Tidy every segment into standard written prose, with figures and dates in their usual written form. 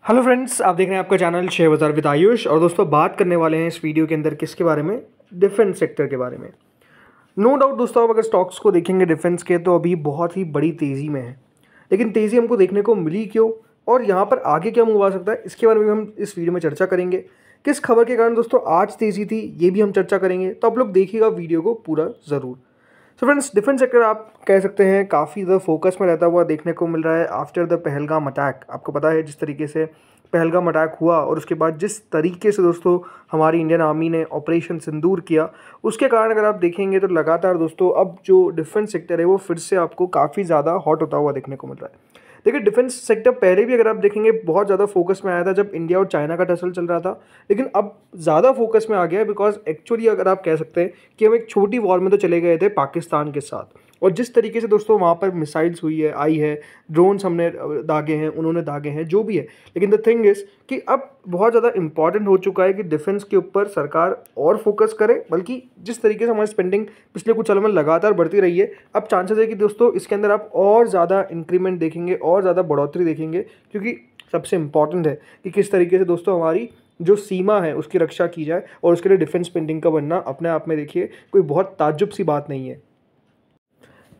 Hello friends, आप देख रहे हैं आपका चैनल शेयर बाजार विद आयुष। और दोस्तों बात करने वाले हैं इस वीडियो के अंदर किसके बारे में? डिफेंस सेक्टर के बारे में। नो डाउट दोस्तों, आप अगर स्टॉक्स को देखेंगे डिफेंस के तो अभी बहुत ही बड़ी तेज़ी में है। लेकिन तेज़ी हमको देखने को मिली क्यों और यहाँ पर आगे क्या मूव आ सकता है, इसके बारे में हम इस वीडियो में चर्चा करेंगे। किस खबर के कारण दोस्तों आज तेज़ी थी ये भी हम चर्चा करेंगे, तो आप लोग देखिएगा वीडियो को पूरा ज़रूर। सो फ्रेंड्स, डिफेंस सेक्टर आप कह सकते हैं काफ़ी ज़्यादा फोकस में रहता हुआ देखने को मिल रहा है आफ्टर द पहलगाम अटैक। आपको पता है जिस तरीके से पहलगाम अटैक हुआ और उसके बाद जिस तरीके से दोस्तों हमारी इंडियन आर्मी ने ऑपरेशन सिंदूर किया, उसके कारण अगर आप देखेंगे तो लगातार दोस्तों अब जो डिफेंस सेक्टर है वो फिर से आपको काफ़ी ज़्यादा हॉट होता हुआ देखने को मिल रहा है। देखिए, डिफेंस सेक्टर पहले भी अगर आप देखेंगे बहुत ज़्यादा फोकस में आया था जब इंडिया और चाइना का टसल चल रहा था, लेकिन अब ज़्यादा फोकस में आ गया है बिकॉज एक्चुअली अगर आप कह सकते हैं कि हम एक छोटी वॉर में तो चले गए थे पाकिस्तान के साथ। और जिस तरीके से दोस्तों वहाँ पर मिसाइल्स आई है, ड्रोन्स हमने दागे हैं, उन्होंने दागे हैं, जो भी है। लेकिन द थिंग इज़ कि अब बहुत ज़्यादा इंपॉर्टेंट हो चुका है कि डिफेंस के ऊपर सरकार और फोकस करे, बल्कि जिस तरीके से हमारी स्पेंडिंग पिछले कुछ सालों में लगातार बढ़ती रही है, अब चांसेस है कि दोस्तों इसके अंदर आप और ज़्यादा इंक्रीमेंट देखेंगे और ज़्यादा बढ़ोतरी देखेंगे। क्योंकि सबसे इंपॉर्टेंट है कि किस तरीके से दोस्तों हमारी जो सीमा है उसकी रक्षा की जाए, और उसके लिए डिफेंस स्पेंडिंग का बनना अपने आप में देखिए कोई बहुत ताज्जुब सी बात नहीं है।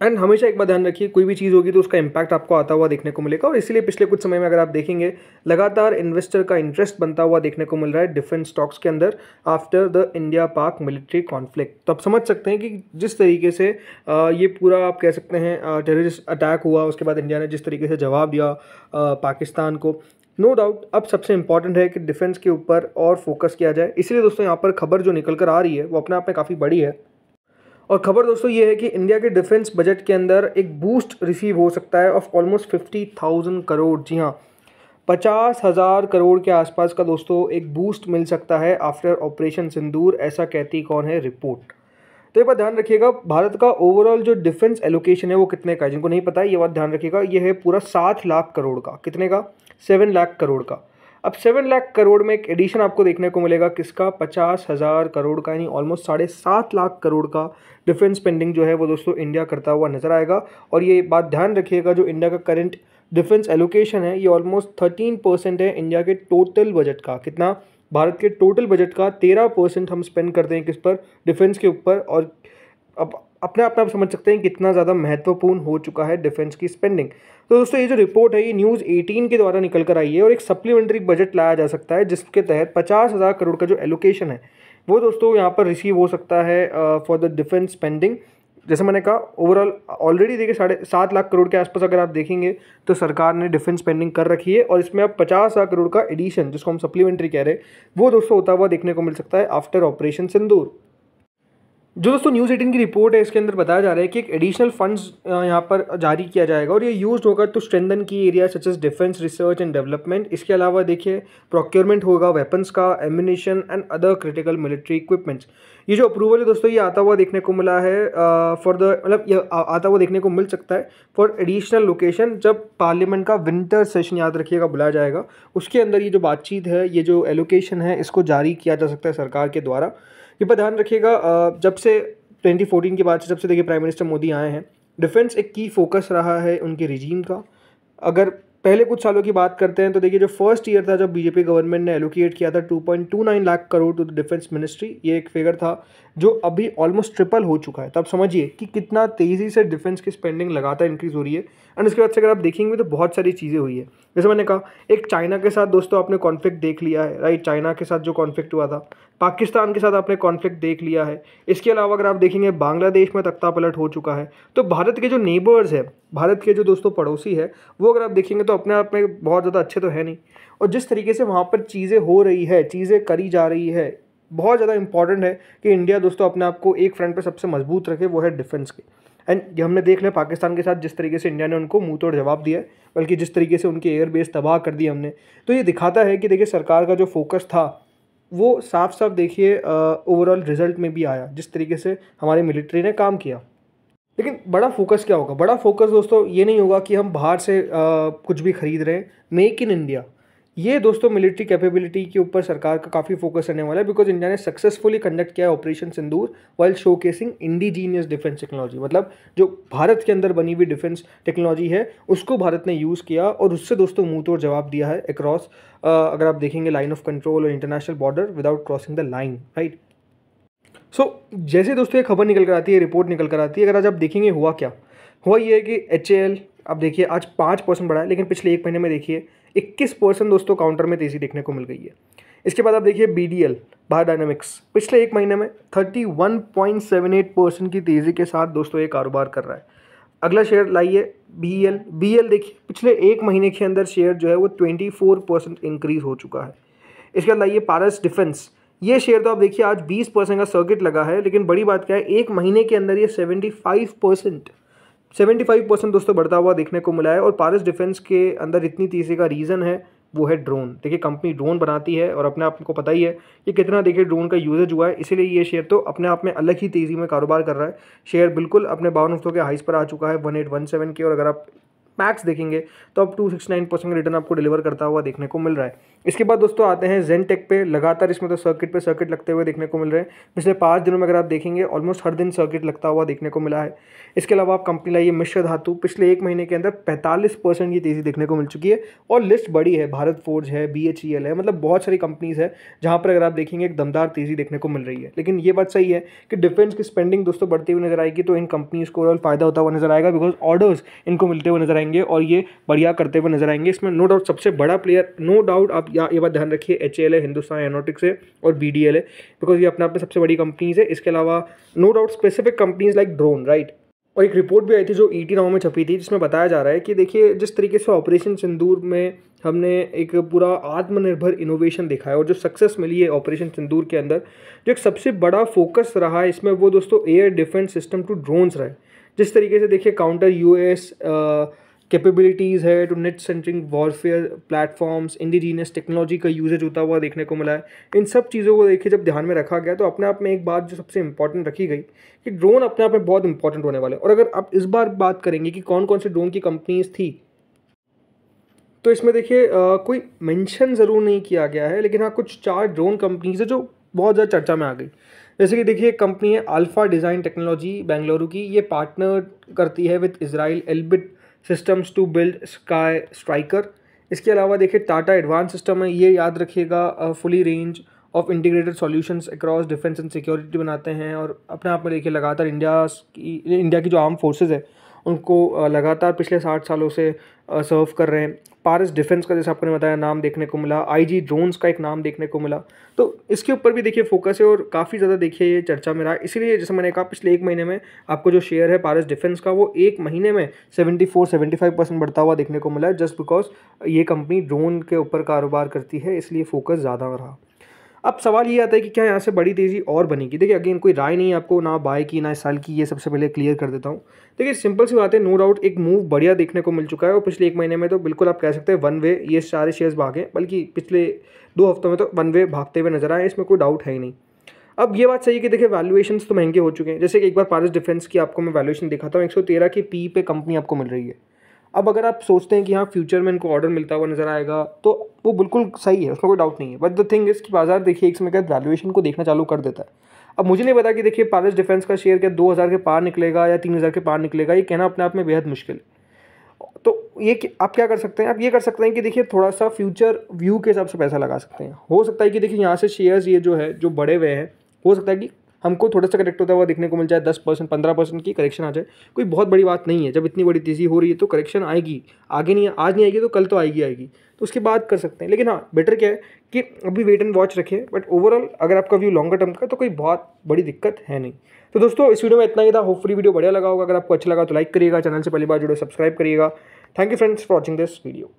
एंड हमेशा एक बात ध्यान रखिए, कोई भी चीज़ होगी तो उसका इम्पैक्ट आपको आता हुआ देखने को मिलेगा। और इसलिए पिछले कुछ समय में अगर आप देखेंगे लगातार इन्वेस्टर का इंटरेस्ट बनता हुआ देखने को मिल रहा है डिफेंस स्टॉक्स के अंदर आफ्टर द इंडिया पाक मिलिट्री कॉन्फ्लिक्ट। तो आप समझ सकते हैं कि जिस तरीके से ये पूरा आप कह सकते हैं टेररिस्ट अटैक हुआ, उसके बाद इंडिया ने जिस तरीके से जवाब दिया पाकिस्तान को, नो डाउट अब सबसे इंपॉर्टेंट है कि डिफेंस के ऊपर और फोकस किया जाए। इसलिए दोस्तों यहाँ पर खबर जो निकल कर आ रही है वो अपने आप में काफ़ी बड़ी है। और खबर दोस्तों ये है कि इंडिया के डिफेंस बजट के अंदर एक बूस्ट रिसीव हो सकता है ऑफ ऑलमोस्ट 50,000 करोड़। जी हाँ, 50,000 करोड़ के आसपास का दोस्तों एक बूस्ट मिल सकता है आफ्टर ऑपरेशन सिंदूर। ऐसा कहती कौन है? रिपोर्ट। तो ये बात ध्यान रखिएगा, भारत का ओवरऑल जो डिफेंस एलोकेशन है वो कितने का है, जिनको नहीं पता है ये बात ध्यान रखिएगा, ये है पूरा 7 लाख करोड़ का। कितने का? 7 लाख करोड़ का। अब 7 लाख करोड़ में एक एडिशन आपको देखने को मिलेगा किसका? 50,000 करोड़ का, यानी ऑलमोस्ट 7.5 लाख करोड़ का डिफेंस स्पेंडिंग जो है वो दोस्तों इंडिया करता हुआ नजर आएगा। और ये बात ध्यान रखिएगा, जो इंडिया का करंट डिफेंस एलोकेशन है ये ऑलमोस्ट 13% है इंडिया के टोटल बजट का। कितना? भारत के टोटल बजट का 13% हम स्पेंड करते हैं किस पर? डिफेंस के ऊपर। और अब अपने आप में आप समझ सकते हैं कितना ज़्यादा महत्वपूर्ण हो चुका है डिफेंस की स्पेंडिंग। तो दोस्तों ये जो रिपोर्ट है ये न्यूज़ 18 के द्वारा निकल कर आई है, और एक सप्लीमेंट्री बजट लाया जा सकता है जिसके तहत 50,000 करोड़ का जो एलोकेशन है वो दोस्तों यहाँ पर रिसीव हो सकता है फॉर द डिफेंस स्पेंडिंग। जैसे मैंने कहा, ओवरऑल ऑलरेडी देखिए 7.5 लाख करोड़ के आसपास अगर आप देखेंगे तो सरकार ने डिफेंस स्पेंडिंग कर रखी है, और इसमें अब 50,000 करोड़ का एडिशन जिसको हम सप्लीमेंट्री कह रहे हैं वो दोस्तों होता हुआ देखने को मिल सकता है आफ्टर ऑपरेशन सिंदूर। जो दोस्तों न्यूज़ 18 की रिपोर्ट है इसके अंदर बताया जा रहा है कि एक एडिशनल फंड्स यहाँ पर जारी किया जाएगा, और ये यूज्ड होगा टू स्ट्रेंथन की area such as defence research and development. इसके अलावा देखिए प्रोक्योरमेंट होगा वेपन्स का, ammunition and other critical military equipments. ये जो अप्रूवल है दोस्तों ये आता हुआ देखने को मिला है फॉर द मतलब ये आता हुआ देखने को मिल सकता है फॉर एडिशनल लोकेशन, जब पार्लियामेंट का विंटर सेशन याद रखिएगा बुलाया जाएगा, उसके अंदर ये जो बातचीत है, ये जो एलोकेशन है, इसको जारी किया जा सकता है सरकार के द्वारा। ये पर ध्यान रखिएगा, जब से 2014 के बाद से जब से देखिए प्राइम मिनिस्टर मोदी आए हैं, डिफेंस एक की फोकस रहा है उनके रिजीम का। अगर पहले कुछ सालों की बात करते हैं तो देखिए जो फर्स्ट ईयर था जब बीजेपी गवर्नमेंट ने एलोकेट किया था 2.29 lakh crore to the defence ministry, ये एक फिगर था जो अभी ऑलमोस्ट ट्रिपल हो चुका है। तो आप समझिए कि कितना तेज़ी से डिफेंस की स्पेंडिंग लगातार इंक्रीज हो रही है। एंड उसके बाद से अगर आप देखेंगे तो बहुत सारी चीज़ें हुई है। जैसे मैंने कहा, एक चाइना के साथ दोस्तों आपने कॉन्फ्लिक्ट देख लिया है, राइट? चाइना के साथ जो कॉन्फ्लिक्ट हुआ था, पाकिस्तान के साथ आपने कॉन्फ्लिक्ट देख लिया है। इसके अलावा अगर आप देखेंगे बांग्लादेश में तख्ता पलट हो चुका है। तो भारत के जो नेबर्स है, भारत के जो दोस्तों पड़ोसी है, वो अगर आप देखेंगे तो अपने आप में बहुत ज़्यादा अच्छे तो है नहीं। और जिस तरीके से वहाँ पर चीज़ें हो रही है, चीज़ें करी जा रही है, बहुत ज़्यादा इंपॉर्टेंट है कि इंडिया दोस्तों अपने आप को एक फ्रंट पे सबसे मजबूत रखे, वो है डिफेंस के। एंड ये हमने देख लिया पाकिस्तान के साथ जिस तरीके से इंडिया ने उनको मुंह तोड़ जवाब दिया है, बल्कि जिस तरीके से उनके एयरबेस तबाह कर दिए हमने। तो ये दिखाता है कि देखिए सरकार का जो फोकस था वो साफ साफ देखिए ओवरऑल रिजल्ट में भी आया, जिस तरीके से हमारी मिलिट्री ने काम किया। लेकिन बड़ा फोकस क्या होगा? बड़ा फोकस दोस्तों ये नहीं होगा कि हम बाहर से कुछ भी खरीद रहे हैं। मेक इन इंडिया, ये दोस्तों मिलिट्री कैपेबिलिटी के ऊपर सरकार का काफ़ी फोकस रहने वाला है, बिकॉज इंडिया ने सक्सेसफुली कंडक्ट किया है operation Sindoor while showcasing indigenous defence technology. मतलब जो भारत के अंदर बनी हुई डिफेंस टेक्नोलॉजी है उसको भारत ने यूज़ किया और उससे दोस्तों मुंह तोड़ जवाब दिया है अक्रॉस, अगर आप देखेंगे लाइन ऑफ कंट्रोल और international border without crossing the line, right. So जैसे दोस्तों ये खबर निकल कर आती है, रिपोर्ट निकल कर आती है, अगर आज आप देखेंगे हुआ क्या हुआ, ये है कि HAL आप देखिए आज 5% बढ़ा है, लेकिन पिछले एक महीने में देखिए 21% दोस्तों काउंटर में तेज़ी देखने को मिल गई है। इसके बाद आप देखिए BDL भारत डायनामिक्स पिछले एक महीने में 31.78% की तेज़ी के साथ दोस्तों ये कारोबार कर रहा है। अगला शेयर लाइए BEL देखिए पिछले एक महीने के अंदर शेयर जो है वो 24% इंक्रीज़ हो चुका है। इसके बाद लाइए पारस डिफेंस, ये शेयर तो आप देखिए आज 20% का सर्किट लगा है, लेकिन बड़ी बात क्या है एक महीने के अंदर ये 75% दोस्तों बढ़ता हुआ देखने को मिला है। और पारस डिफेंस के अंदर इतनी तेज़ी का रीज़न है वो है ड्रोन। देखिए कंपनी ड्रोन बनाती है और अपने आप को पता ही है कि कितना देखिए ड्रोन का यूजेज हुआ है, इसीलिए ये शेयर तो अपने आप में अलग ही तेज़ी में कारोबार कर रहा है। शेयर बिल्कुल अपने 52 हफ्तों के हाइस पर आ चुका है 1817 के, और अगर आप मैक्स देखेंगे तो अब 269% रिटर्न आपको डिलीवर करता हुआ देखने को मिल रहा है। इसके बाद दोस्तों आते हैं जेनटेक पे, लगातार इसमें तो सर्किट पे सर्किट लगते हुए देखने को मिल रहे हैं। पिछले 5 दिनों में अगर आप देखेंगे ऑलमोस्ट हर दिन सर्किट लगता हुआ देखने को मिला है। इसके अलावा आप कंपनी लाइए मिश्र धातु, पिछले एक महीने के अंदर 45% की तेज़ी देखने को मिल चुकी है और लिस्ट बड़ी है, भारत फोर्ज है, BHEL है, मतलब बहुत सारी कंपनीज़ है जहाँ पर अगर आप देखेंगे एक दमदार तेज़ी देखने को मिल रही है। लेकिन ये बात सही है कि डिफेंस की स्पेंडिंग दोस्तों बढ़ती हुई नजर आएगी तो इन कंपनीज़ को ओवरऑल फायदा होता हुआ नजर आएगा, बिकॉज ऑर्डर्स इनको मिलते हुए नजर आएंगे और ये बढ़िया करते हुए नजर आएंगे। इसमें नो डाउट सबसे बड़ा प्लेयर, नो डाउट आप ये बात ध्यान रखिए, HAL है, हिंदुस्तान एरोनॉटिक्स है और BDL है, बिकॉज ये अपने आप में सबसे बड़ी कंपनीज है। इसके अलावा no doubt specific companies like drone, right. और एक रिपोर्ट भी आई थी जो ET नाउ में छपी थी जिसमें बताया जा रहा है कि देखिए जिस तरीके से ऑपरेशन सिंदूर में हमने एक पूरा आत्मनिर्भर इनोवेशन देखा है और जो सक्सेस मिली है ऑपरेशन सिंदूर के अंदर, जो एक सबसे बड़ा फोकस रहा है इसमें वो दोस्तों air defence system to drones रहा है। जिस तरीके से देखिए काउंटर US कैपेबिलिटीज़ है to net centric warfare platforms, indigenous technology का यूजेज होता हुआ देखने को मिला है। इन सब चीज़ों को देखिए जब ध्यान में रखा गया तो अपने आप में एक बात जो सबसे इंपॉर्टेंट रखी गई कि ड्रोन अपने आप में बहुत इंपॉर्टेंट होने वाले हैं। और अगर आप इस बार बात करेंगे कि कौन कौन से ड्रोन की कंपनीज थी, तो इसमें देखिए कोई मेंशन ज़रूर नहीं किया गया है, लेकिन हाँ कुछ 4 ड्रोन कंपनीज है जो बहुत ज़्यादा चर्चा में आ गई। जैसे कि देखिए एक कंपनी है अल्फा डिज़ाइन टेक्नोलॉजी बेंगलुरु की, ये पार्टनर करती है with Israel Elbit Systems to build Sky Striker. इसके अलावा देखिए टाटा एडवांस सिस्टम है, ये याद रखिएगा fully range of integrated solutions across defence and security बनाते हैं और अपने आप में देखिए लगातार इंडिया की जो आर्म फोर्सेज है उनको लगातार पिछले 60 सालों से सर्व कर रहे हैं। पारस डिफेंस का जैसे आपने बताया नाम देखने को मिला, IG ड्रोन्स का एक नाम देखने को मिला, तो इसके ऊपर भी देखिए फोकस है और काफ़ी ज़्यादा देखिए ये चर्चा में रहा। इसीलिए जैसे मैंने कहा पिछले एक महीने में आपको जो शेयर है पारस डिफेंस का वो एक महीने में 74-75% बढ़ता हुआ देखने को मिला है, जस्ट बिकॉज ये कंपनी ड्रोन के ऊपर कारोबार करती है, इसलिए फोकस ज़्यादा रहा। अब सवाल ये आता है कि क्या यहाँ से बड़ी तेज़ी और बनेगी। देखिए अगेन कोई राय नहीं है आपको ना बाय की ना इस साल की, ये सबसे पहले क्लियर कर देता हूँ। देखिए सिंपल सी बात है, नो डाउट एक मूव बढ़िया देखने को मिल चुका है और पिछले एक महीने में तो बिल्कुल आप कह सकते हैं वन वे ये सारे शेयर्स भागे, बल्कि पिछले 2 हफ्तों में तो वन वे भागते हुए नजर आए, इसमें कोई डाउट है ही नहीं। अब ये बात सही है कि देखिए वैल्यूएशंस तो महंगे हो चुके हैं। जैसे कि एक बार पारस डिफेंस की आपको मैं वैल्यूएशन दिखाता हूँ, 113 की PE पे कंपनी आपको मिल रही है। अब अगर आप सोचते हैं कि हाँ फ्यूचर में इनको ऑर्डर मिलता हुआ नजर आएगा तो वो बिल्कुल सही है, उसमें कोई डाउट नहीं है, बट द थिंग इज कि बाजार देखिए एक समय के बाद वैल्यूएशन को देखना चालू कर देता है। अब मुझे नहीं पता कि देखिए पारस डिफेंस का शेयर क्या 2000 के पार निकलेगा या 3000 के पार निकलेगा, ये कहना अपने आप में बेहद मुश्किल है। तो ये आप क्या कर सकते हैं, आप ये कर सकते हैं कि देखिए थोड़ा सा फ्यूचर व्यू के हिसाब से पैसा लगा सकते हैं। हो सकता है कि देखिए यहाँ से शेयर्स ये जो है जो बड़े हुए हैं, हो सकता है कि हमको थोड़ा सा करेक्ट होता हुआ देखने को मिल जाए, 10% 15% की करेक्शन आ जाए, कोई बहुत बड़ी बात नहीं है। जब इतनी बड़ी तेज़ी हो रही है तो करेक्शन आएगी, आगे नहीं आज नहीं आएगी तो कल तो आएगी, तो उसके बाद कर सकते हैं। लेकिन हाँ बेटर क्या है कि अभी वेट एंड वॉच रखें, बट ओवरऑल अगर आपका व्यू लॉन्गर टर्म का तो कोई बहुत बड़ी दिक्कत है नहीं। तो दोस्तों इस वीडियो में इतना ही था, होपफुली वीडियो बढ़िया लगा होगा। अगर आपको अच्छा लगा तो लाइक करिएगा, चैनल से पहली बार जुड़े सब्सक्राइब करिएगा। Thank you friends for watching this video.